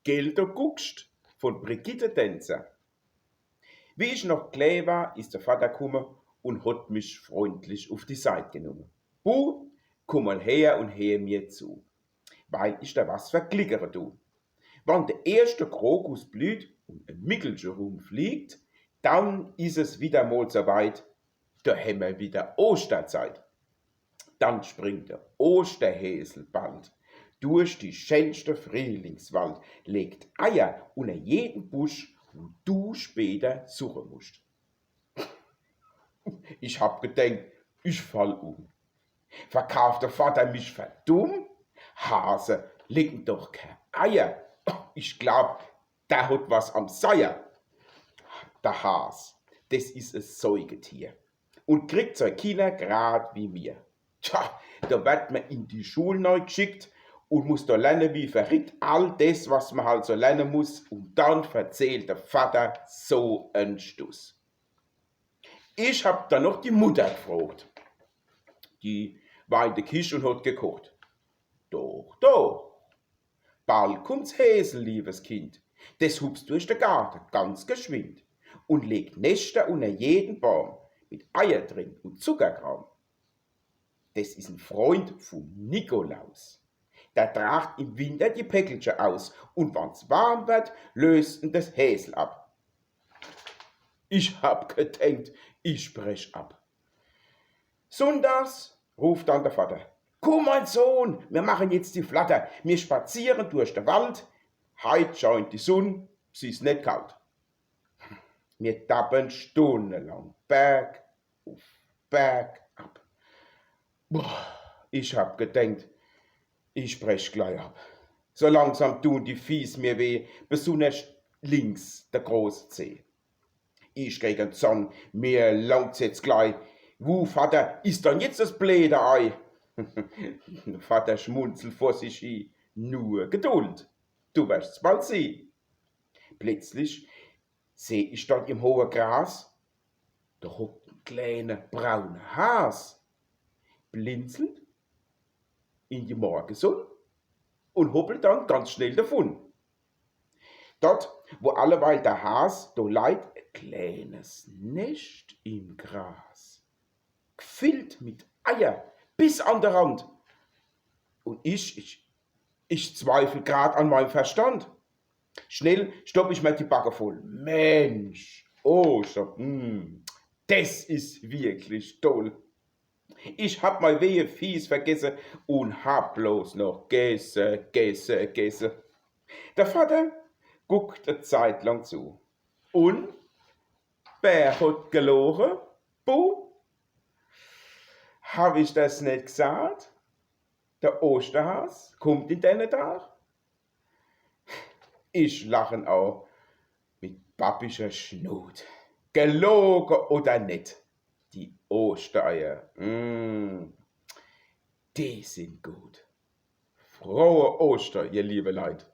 Gelder guckst von Brigitte Tänzer. Wie ich noch klein war, ist der Vater gekommen und hat mich freundlich auf die Seite genommen. Bu, komm mal her und hör mir zu, weil ich da was verklickere du. Wenn der erste Krokus blüht und ein Mickelchen rumfliegt, dann ist es wieder mal so weit, da haben wir wieder Osterzeit. Dann springt der Osterhäsel bald durch die schönste Frühlingswald, legt Eier unter jeden Busch, wo du später suchen musst. Ich hab gedenkt, ich fall um. Verkauft der Vater mich für dumm? Hase legen doch keine Eier. Ich glaub, der hat was am Seier. Der Has, das ist ein Säugetier und kriegt sein Kinder grad wie mir. Tja, da wird man in die Schule neu geschickt und muss da lernen wie verrückt all das, was man halt so lernen muss, und dann erzählt der Vater so einen Stuss. Ich hab dann noch die Mutter gefragt. Die war in der Küche und hat gekocht. Doch, doch. Bald kommt's Häsel, liebes Kind. Das hupst durch den Garten ganz geschwind und legt Nester unter jeden Baum mit Eier drin und Zuckerkram. Das ist ein Freund vom Nikolaus. Der tragt im Winter die Päckelchen aus und wenn's warm wird, löst ihn das Häsel ab. Ich hab gedenkt, ich sprech ab. Sonntags ruft dann der Vater. Komm, mein Sohn, wir machen jetzt die Flatter. Wir spazieren durch den Wald. Heut scheint die Sonne, sie ist nicht kalt. Wir tappen stundenlang Berg auf Berg ab. Boah, ich hab gedenkt, ich sprech gleich ab. So langsam tun die Fies mir weh, besonders links der große Zeh. Ich krieg einen Zorn, mir langt's jetzt gleich. Wo, Vater, ist dann jetzt das blöde Ei? Vater schmunzelt vor sich hin. Nur Geduld, du wirst's bald sehen. Plötzlich seh ich dort im hohen Gras, da hockt ein kleiner brauner Has, blinzelt in die Morgensonne und hoppelt dann ganz schnell davon. Dort, wo alleweil der Has, da leit ein kleines Nest im Gras, gefüllt mit Eier bis an der Rand. Und ich zweifle grad an meinem Verstand. Schnell stopp ich mir die Backe voll. Mensch, oh, das ist wirklich toll. Ich hab mal wehe Fies vergessen und hab bloß noch gegessen. Der Vater guckt eine Zeit lang zu. Und wer hat gelogen? Bu? Hab ich das nicht gesagt? Der Osterhas kommt in den Tag. Ich lachen auch mit babischer Schnut. Gelogen oder nicht? Die Ostereier, die sind gut. Frohe Oster, ihr liebe Leute.